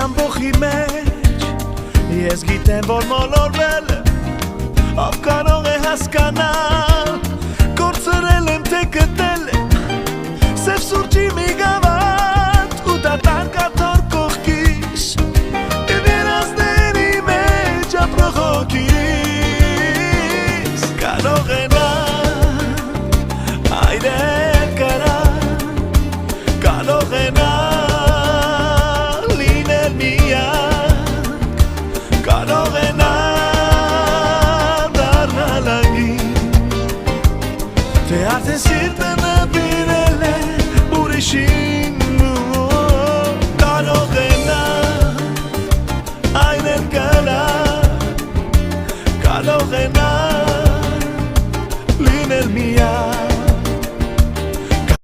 ամբոխի մեջ Ես գիտեմ, որ մոլորվել Ով կարող է հասկանալ Կորցրել եմ, թե գտել